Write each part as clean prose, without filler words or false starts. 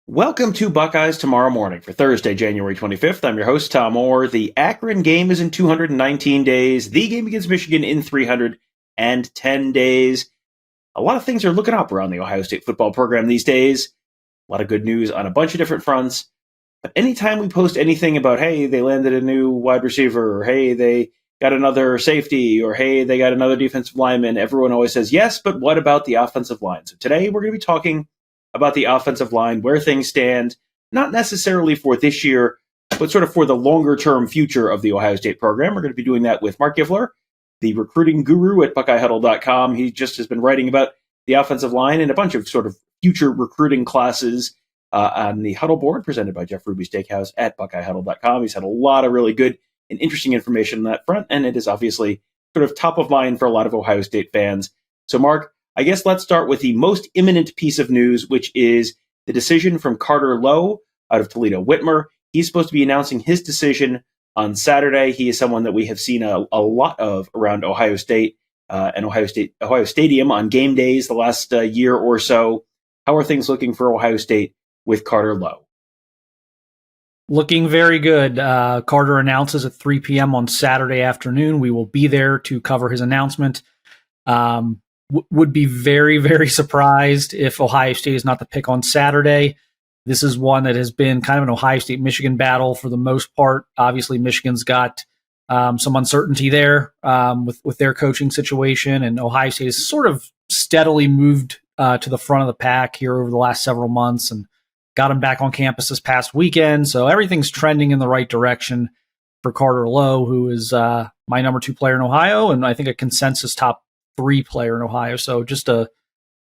Welcome to Buckeyes Tomorrow Morning for Thursday, January 25th. I'm your host, Tom Orr. The Akron game is in 219 days. The game against Michigan in 310 days. A lot of things are looking up around the Ohio State football program these days. A lot of good news on a bunch of different fronts. But anytime we post anything about, hey, they landed a new wide receiver, or hey, they got another safety, or hey, they got another defensive lineman, everyone always says, yes, but what about the offensive line? So today we're going to be talking about the offensive line, where things stand, not necessarily for this year, but sort of for the longer-term future of the Ohio State program. We're going to be doing that with Marc Givler, the recruiting guru at BuckeyeHuddle.com. He just has been writing about the offensive line and a bunch of sort of future recruiting classes on the Huddle board presented by Jeff Ruby Steakhouse at BuckeyeHuddle.com. He's had a lot of really good and interesting information on that front, and it is obviously sort of top of mind for a lot of Ohio State fans. So, Mark, I guess let's start with the most imminent piece of news, which is the decision from Carter Lowe out of Toledo Whitmer. He's supposed to be announcing his decision on Saturday. He is someone that we have seen a lot of around Ohio State and Ohio Stadium on game days the last year or so. How are things looking for Ohio State with Carter Lowe? Looking very good. Carter announces at 3 p.m. on Saturday afternoon. We will be there to cover his announcement. Would be very, very surprised if Ohio State is not the pick on Saturday. This is one that has been kind of an Ohio State-Michigan battle for the most part. Obviously, Michigan's got some uncertainty there with their coaching situation, and Ohio State has sort of steadily moved to the front of the pack here over the last several months and got him back on campus this past weekend. So everything's trending in the right direction for Carter Lowe, who is my number 2 player in Ohio, and I think a consensus top 3 player in Ohio. So just a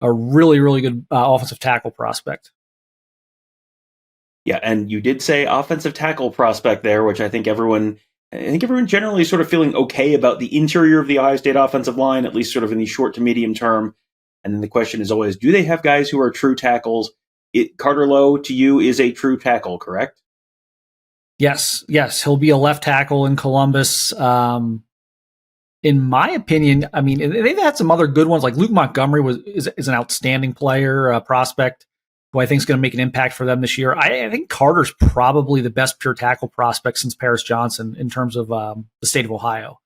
really, really good offensive tackle prospect. Yeah, and you did say offensive tackle prospect there, which I think everyone generally is sort of feeling okay about the interior of the Ohio State offensive line, at least sort of in the short to medium term. And then the question is always, do they have guys who are true tackles? Carter Lowe, to you, is a true tackle, correct? Yes. He'll be a left tackle in Columbus. In my opinion, I mean, they've had some other good ones. Like Luke Montgomery is an outstanding player, prospect, who I think is going to make an impact for them this year. I think Carter's probably the best pure tackle prospect since Paris Johnson in terms of the state of Ohio.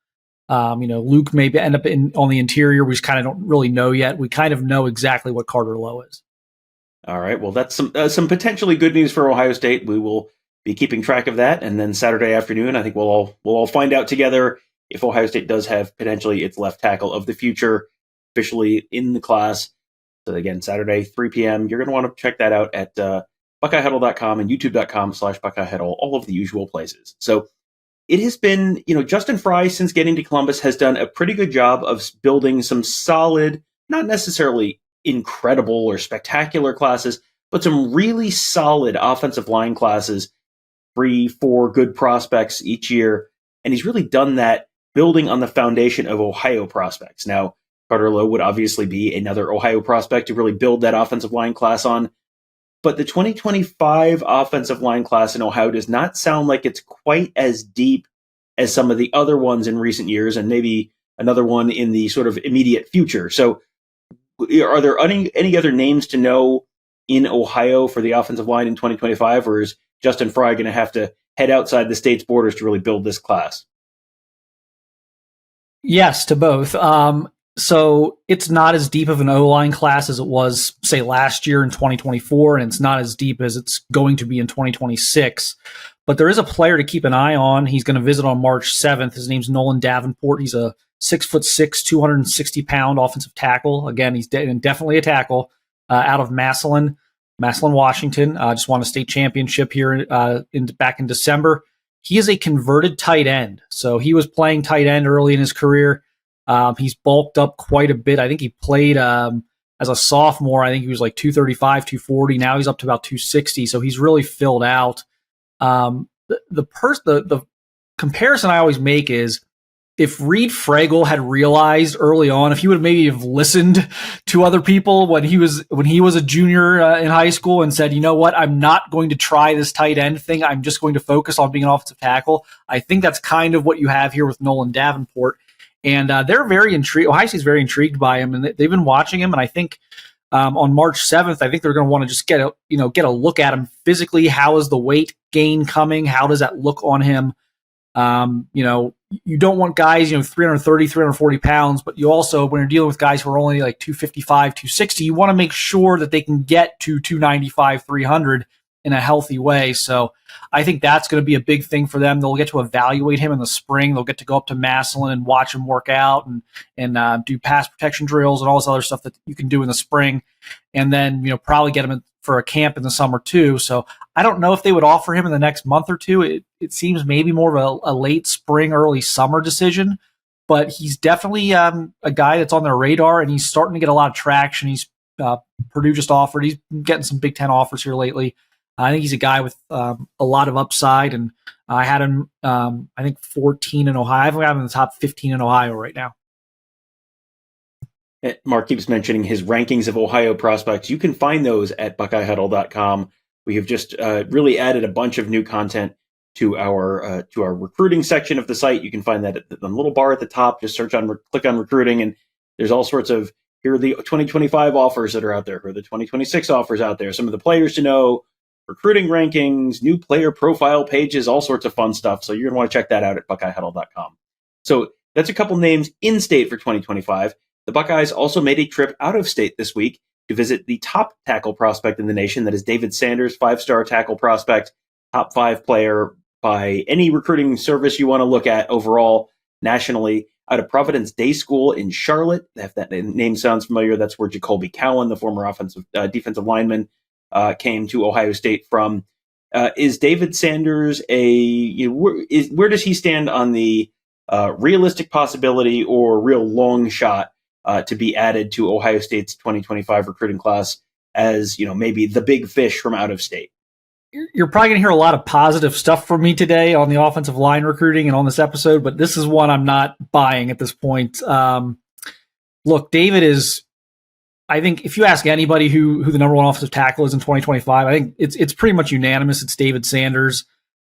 Luke may end up on the interior. We just kind of don't really know yet. We kind of know exactly what Carter Lowe is. All right. Well, that's some potentially good news for Ohio State. We will be keeping track of that, and then Saturday afternoon, I think we'll all find out together if Ohio State does have potentially its left tackle of the future officially in the class. So again, Saturday, 3 p.m., you're going to want to check that out at BuckeyeHuddle.com and YouTube.com/BuckeyeHuddle, all of the usual places. So it has been, Justin Frye, since getting to Columbus, has done a pretty good job of building some solid, not necessarily incredible or spectacular classes, but some really solid offensive line classes, 3-4 good prospects each year. And he's really done that building on the foundation of Ohio prospects. Now, Carter Lowe would obviously be another Ohio prospect to really build that offensive line class on. But the 2025 offensive line class in Ohio does not sound like it's quite as deep as some of the other ones in recent years, and maybe another one in the sort of immediate future. So are there any other names to know in Ohio for the offensive line in 2025, or is Justin Frye going to have to head outside the state's borders to really build this class? Yes, to both. So it's not as deep of an O-line class as it was, say, last year in 2024, and it's not as deep as it's going to be in 2026. But there is a player to keep an eye on. He's going to visit on March 7th. His name's Nolan Davenport. He's a 6'6", 260-pound offensive tackle. Again, he's definitely a tackle out of Massillon, Washington. Just won a state championship here back in December. He is a converted tight end. So he was playing tight end early in his career. He's bulked up quite a bit. I think he played as a sophomore. I think he was like 235, 240. Now he's up to about 260. So he's really filled out. The comparison I always make is if Reed Fragel had realized early on, if he would maybe have listened to other people when he was a junior in high school and said, you know what, I'm not going to try this tight end thing. I'm just going to focus on being an offensive tackle. I think that's kind of what you have here with Nolan Davenport. And they're very intrigued. Ohio State's very intrigued by him, and they've been watching him. And I think on March 7th, I think they're going to want to just get a look at him physically. How is the weight gain coming? How does that look on him? You don't want guys, 330, 340 pounds, but you also, when you're dealing with guys who are only like 255, 260, you want to make sure that they can get to 295, 300 in a healthy way. So I think that's going to be a big thing for them. They'll get to evaluate him in the spring. They'll get to go up to Massillon and watch him work out and do pass protection drills and all this other stuff that you can do in the spring. And then, probably get him for a camp in the summer too. So I don't know if they would offer him in the next month or two. It seems maybe more of a late spring, early summer decision, but he's definitely a guy that's on their radar, and he's starting to get a lot of traction. Purdue just offered. He's getting some Big Ten offers here lately. I think he's a guy with a lot of upside, and I had him, I think 14 in Ohio. I think I have him in the top 15 in Ohio right now. Mark keeps mentioning his rankings of Ohio prospects. You can find those at BuckeyeHuddle.com. We have just really added a bunch of new content to our recruiting section of the site. You can find that at the little bar at the top. Just click on recruiting, and there's all sorts of, here are the 2025 offers that are out there. Here are the 2026 offers out there. Some of the players to know, recruiting rankings, new player profile pages, all sorts of fun stuff. So you're going to want to check that out at BuckeyeHuddle.com. So that's a couple names in state for 2025. The Buckeyes also made a trip out of state this week to visit the top tackle prospect in the nation. That is David Sanders, 5-star tackle prospect, top 5 player by any recruiting service you want to look at overall nationally, out of Providence Day School in Charlotte. If that name sounds familiar, that's where Jacoby Cowan, the former defensive lineman, came to Ohio State from. Is David Sanders where does he stand on the realistic possibility or real long shot to be added to Ohio State's 2025 recruiting class as, maybe the big fish from out of state? You're probably going to hear a lot of positive stuff from me today on the offensive line recruiting and on this episode, but this is one I'm not buying at this point. Look, David is, I think if you ask anybody who the number one offensive tackle is in 2025, I think it's pretty much unanimous. It's David Sanders.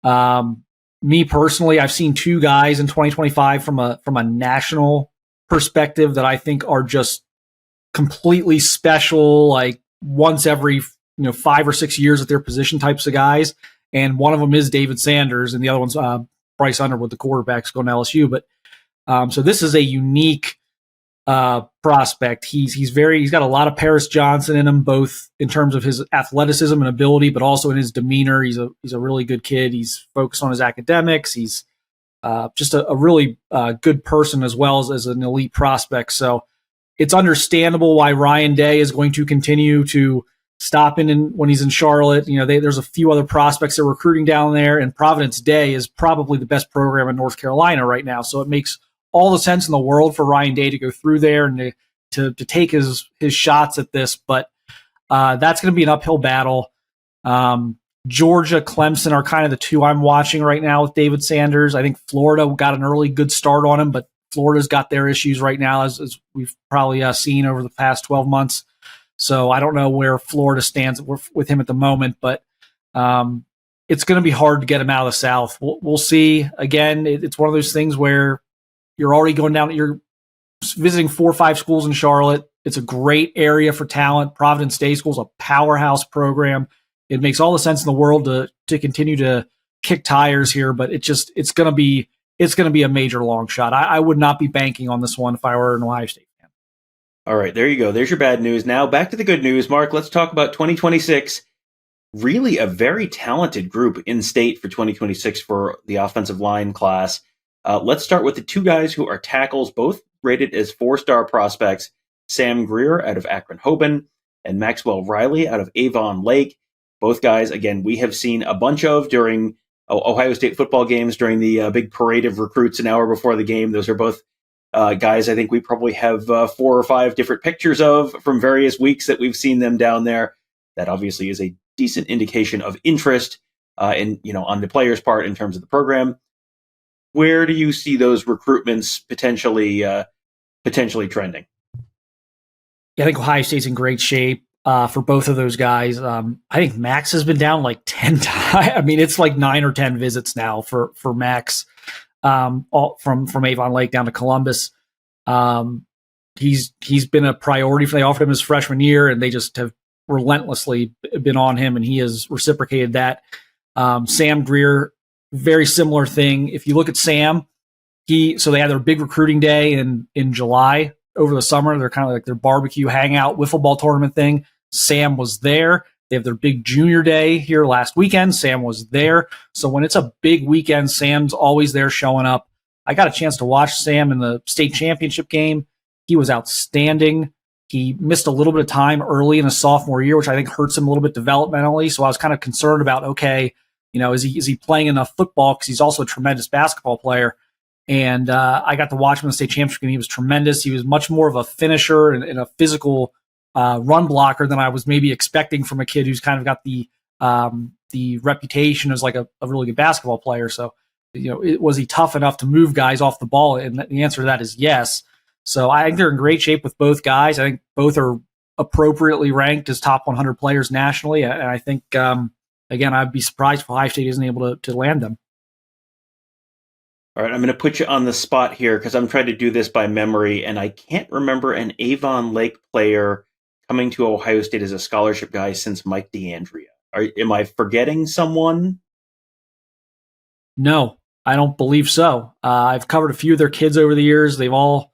Me personally, I've seen 2 guys in 2025 from a national perspective that I think are just completely special, like once every 5 or 6 years at their position types of guys. And one of them is David Sanders, and the other one's Bryce Underwood, the quarterbacks going to LSU. But so this is a unique prospect. He's got a lot of Paris Johnson in him, both in terms of his athleticism and ability, but also in his demeanor. He's a really good kid. He's focused on his academics. He's just a really good person as well as an elite prospect. So it's understandable why Ryan Day is going to continue to stop in when he's in Charlotte. There's a few other prospects they're recruiting down there, and Providence Day is probably the best program in North Carolina right now. So it makes all the sense in the world for Ryan Day to go through there and to take his shots at this. But that's going to be an uphill battle. Georgia, Clemson are kind of the 2 I'm watching right now with David Sanders. I think Florida got an early good start on him, but Florida's got their issues right now, as we've probably seen over the past 12 months. So I don't know where Florida stands with him at the moment, but it's going to be hard to get him out of the South. We'll see. Again, it's one of those things where you're already going down, you're visiting 4 or 5 schools in Charlotte. It's a great area for talent. Providence Day School is a powerhouse program. It makes all the sense in the world to continue to kick tires here, but it's going to be a major long shot. I would not be banking on this one if I were an Ohio State fan. All right, there you go. There's your bad news. Now back to the good news. Mark, let's talk about 2026. Really a very talented group in state for 2026 for the offensive line class. Let's start with the 2 guys who are tackles, both rated as 4-star prospects, Sam Greer out of Akron-Hoban and Maxwell Riley out of Avon Lake. Both guys, again, we have seen a bunch of during Ohio State football games during the big parade of recruits an hour before the game. Those are both guys I think we probably have 4 or 5 different pictures of from various weeks that we've seen them down there. That obviously is a decent indication of interest on the players' part in terms of the program. Where do you see those recruitments potentially trending? Yeah, I think Ohio State's in great shape for both of those guys. I think Max has been down like 10 times. I mean, it's like 9 or 10 visits now for Max from Avon Lake down to Columbus. he's been a priority. They offered him his freshman year, and they just have relentlessly been on him, and he has reciprocated that. Sam Greer, very similar thing. If you look at Sam, so they had their big recruiting day in July over the summer. They're kind of like their barbecue hangout wiffle ball tournament thing. Sam was there. They have their big junior day here last weekend. Sam was there. So when it's a big weekend, Sam's always there showing up. I got a chance to watch Sam in the state championship game. He was outstanding. He missed a little bit of time early in his sophomore year, which I think hurts him a little bit developmentally. So I was kind of concerned about, okay, is he playing enough football? Because he's also a tremendous basketball player. And I got to watch him in the state championship game. He was tremendous. He was much more of a finisher and a physical run blocker than I was maybe expecting from a kid who's kind of got the reputation as like a really good basketball player. So, was he tough enough to move guys off the ball? And the answer to that is yes. So I think they're in great shape with both guys. I think both are appropriately ranked as top 100 players nationally. And I think, again, I'd be surprised if Ohio State isn't able to land them. All right, I'm going to put you on the spot here because I'm trying to do this by memory, and I can't remember an Avon Lake player coming to Ohio State as a scholarship guy since Mike Deandrea. Am I forgetting someone? No, I don't believe so. I've covered a few of their kids over the years. They've all,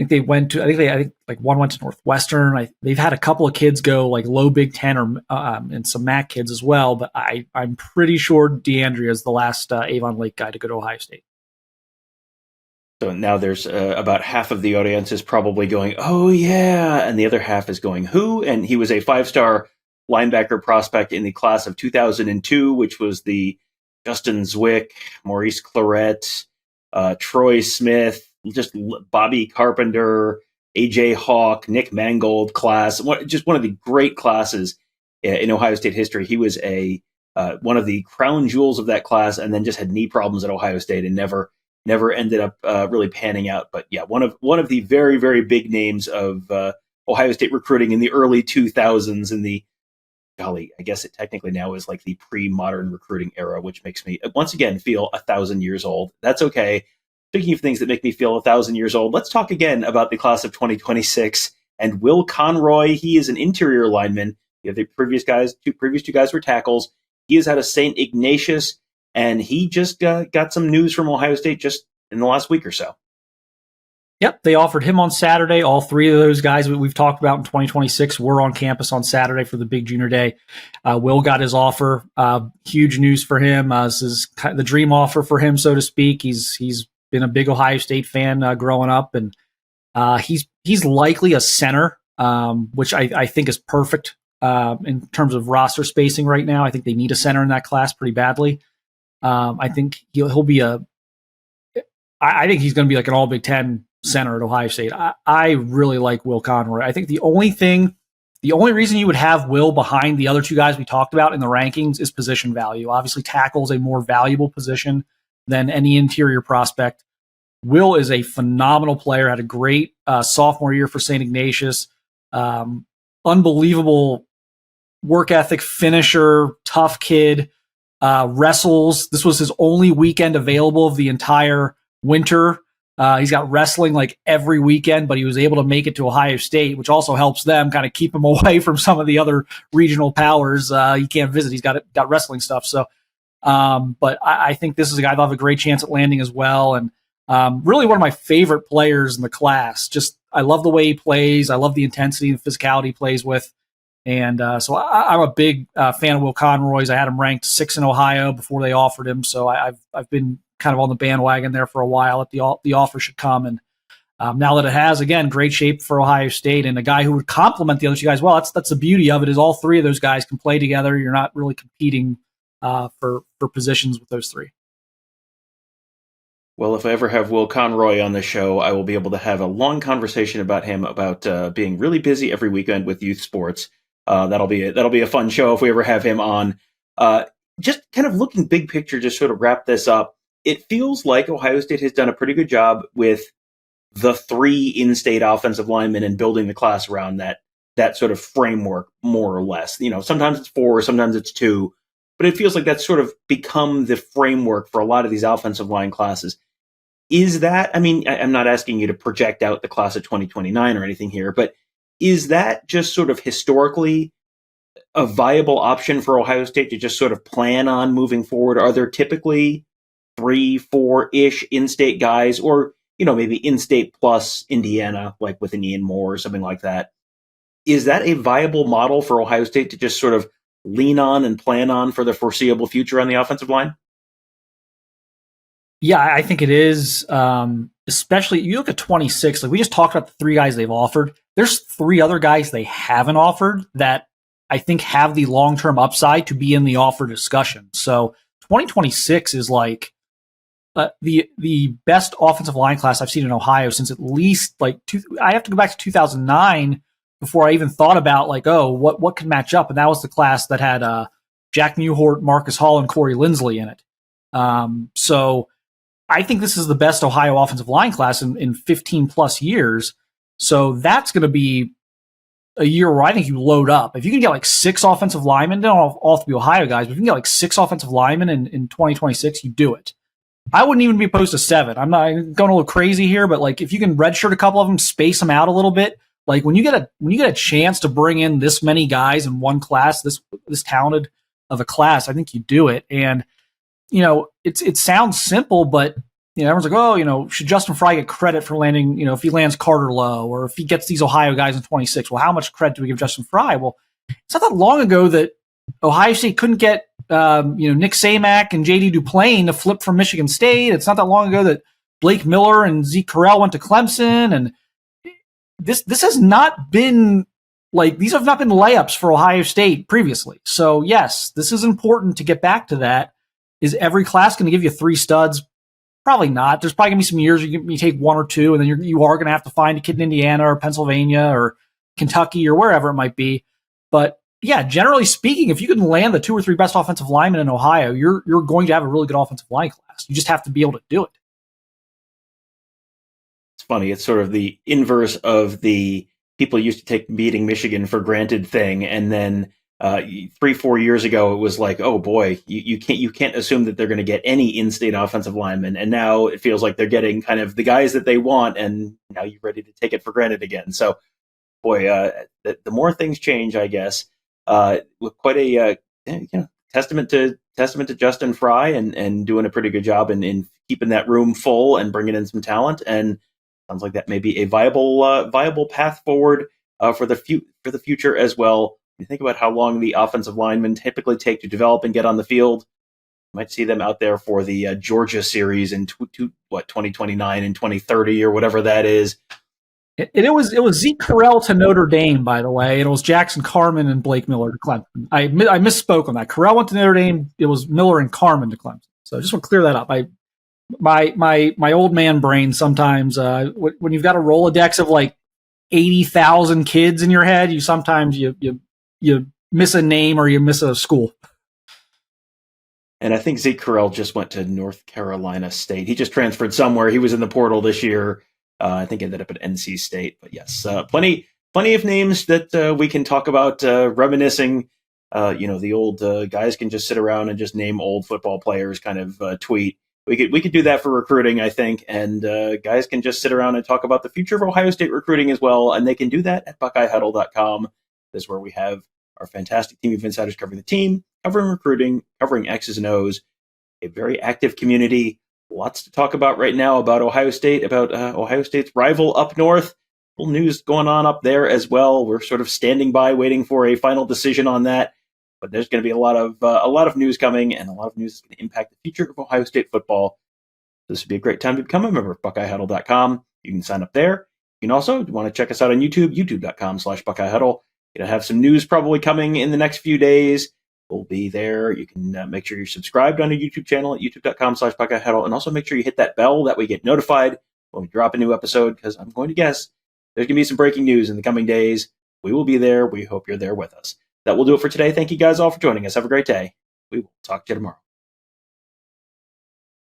I think one went to Northwestern. They've had a couple of kids go like low Big Ten or and some MAC kids as well. But I'm pretty sure Deandrea is the last Avon Lake guy to go to Ohio State. So now there's about half of the audience is probably going, oh, yeah. And the other half is going, who? And he was a 5-star linebacker prospect in the class of 2002, which was the Justin Zwick, Maurice Claret, Troy Smith, just Bobby Carpenter, A.J. Hawk, Nick Mangold class. Just one of the great classes in Ohio State history. He was one of the crown jewels of that class and then just had knee problems at Ohio State and never ended up really panning out. But yeah, one of the very, very big names of Ohio State recruiting in the early 2000s in the, golly, I guess it technically now is like the pre-modern recruiting era, which makes me once again feel 1,000 years old. That's okay. Speaking of things that make me feel 1,000 years old, let's talk again about the class of 2026 and Will Conroy. He is an interior lineman. The previous two guys were tackles. He is out of St. Ignatius, and he just got some news from Ohio State just in the last week or so. Yep, they offered him on Saturday. All three of those guys that we've talked about in 2026 were on campus on Saturday for the big junior day. Will got his offer. Huge news for him. This is the dream offer for him, so to speak. He's been a big Ohio State fan growing up, and he's likely a center, which I think is perfect in terms of roster spacing right now. I think they need a center in that class pretty badly. I think he'll be I think he's going to be like an all Big Ten center at Ohio State. I really like Will Conroy. I think the only reason you would have Will behind the other two guys we talked about in the rankings is position value. Obviously, tackle is a more valuable position than any interior prospect. Will is a phenomenal player, had a great sophomore year for St. Ignatius. Unbelievable work ethic, finisher, tough kid, wrestles. This was his only weekend available of the entire winter. He's got wrestling like every weekend, but he was able to make it to Ohio State, which also helps them kind of keep him away from some of the other regional powers. He can't visit. He's got wrestling stuff. So, but I think this is a guy that'll have a great chance at landing as well. And really one of my favorite players in the class. Just, I love the way he plays. I love the intensity and physicality he plays with. And so I'm a big fan of Will Conroy's. I had him ranked 6 in Ohio before they offered him. So I've been kind of on the bandwagon there for a while. The offer should come. And now that it has, again, great shape for Ohio State and a guy who would complement the other two guys. Well, that's the beauty of it, is all three of those guys can play together. You're not really competing for positions with those three. Well, if I ever have Will Conroy on the show, I will be able to have a long conversation about him, about being really busy every weekend with youth sports. That'll be a fun show if we ever have him on. Just kind of looking big picture, just sort of wrap this up. It feels like Ohio State has done a pretty good job with the 3 in-state offensive linemen and building the class around that sort of framework, more or less. Sometimes it's 4, sometimes it's 2, but it feels like that's sort of become the framework for a lot of these offensive line classes. Is that, I mean, I'm not asking you to project out the class of 2029 or anything here, but is that just sort of historically a viable option for Ohio State to just sort of plan on moving forward? Are there typically 3, 4-ish in-state guys, or, maybe in-state plus Indiana, like with an Ian Moore or something like that? Is that a viable model for Ohio State to just sort of lean on and plan on for the foreseeable future on the offensive line? Yeah, I think it is. Especially, you look at 26, like we just talked about the 3 guys they've offered. There's 3 other guys they haven't offered that I think have the long-term upside to be in the offer discussion. So 2026 is like the best offensive line class I've seen in Ohio since at least I have to go back to 2009 before I even thought about what could match up. And that was the class that had Jack Newhort, Marcus Hall, and Corey Lindsley in it. So I think this is the best Ohio offensive line class in 15 plus years. So that's going to be a year where I think you load up. If you can get 6 offensive linemen, they don't all have to be Ohio guys, but if you can get 6 offensive linemen in 2026, you do it. I wouldn't even be opposed to 7. I'm not going a little crazy here, but if you can redshirt a couple of them, space them out a little bit, when you get a chance to bring in this many guys in one class, this talented of a class, I think you do it. And it sounds simple, but everyone's like, should Justin Frye get credit for landing, if he lands Carter Lowe or if he gets these Ohio guys in 26? Well, how much credit do we give Justin Frye? Well, it's not that long ago that Ohio State couldn't get Nick Samac and J.D. Duplain to flip from Michigan State. It's not that long ago that Blake Miller and Zeke Correll went to Clemson, and this has not been these have not been layups for Ohio State previously. So yes, this is important to get back to that. Is every class going to give you 3 studs? Probably not. There's probably going to be some years you take 1 or 2, and then you are going to have to find a kid in Indiana or Pennsylvania or Kentucky or wherever it might be. But yeah, generally speaking, if you can land the 2 or 3 best offensive linemen in Ohio, you're going to have a really good offensive line class. You just have to be able to do it. It's funny. It's sort of the inverse of the people used to take beating Michigan for granted thing, and then 3-4 years ago, it was like, oh boy, you can't assume that they're going to get any in-state offensive linemen, and now it feels like they're getting kind of the guys that they want, and now you're ready to take it for granted again. So, boy, the more things change, I guess, with quite a testament to Justin Frye and doing a pretty good job in keeping that room full and bringing in some talent, and sounds like that may be a viable path forward for the future as well. You think about how long the offensive linemen typically take to develop and get on the field. You might see them out there for the Georgia series in 2029 and 2030 or whatever that is. It was Zeke Correll to Notre Dame, by the way. It was Jackson Carman and Blake Miller to Clemson. I misspoke on that. Correll went to Notre Dame. It was Miller and Carman to Clemson. So I just want to clear that up. My old man brain sometimes when you've got a Rolodex of 80,000 kids in your head, you sometimes you miss a name or you miss a school. And I think Zeke Correll just went to North Carolina State. He just transferred somewhere. He was in the portal this year. I think ended up at NC State. But yes, plenty of names that we can talk about, reminiscing. The old guys can just sit around and just name old football players kind of tweet. We could do that for recruiting, I think. And guys can just sit around and talk about the future of Ohio State recruiting as well. And they can do that at BuckeyeHuddle.com. This is where we have our fantastic team of insiders covering the team, covering recruiting, covering X's and O's, a very active community. Lots to talk about right now about Ohio State, about Ohio State's rival up north. Little news going on up there as well. We're sort of standing by, waiting for a final decision on that. But there's going to be a lot of news coming, and a lot of news is going to impact the future of Ohio State football. This would be a great time to become a member of BuckeyeHuddle.com. You can sign up there. You can also want to check us out on YouTube, youtube.com/BuckeyeHuddle. Have some news probably coming in the next few days. We'll be there. You can make sure you're subscribed on our YouTube channel at youtube.com/BuckeyeHuddle, and also make sure you hit that bell that we get notified when we drop a new episode, because I'm going to guess there's going to be some breaking news in the coming days. We will be there. We hope you're there with us. That will do it for today. Thank you guys all for joining us. Have a great day. We will talk to you tomorrow.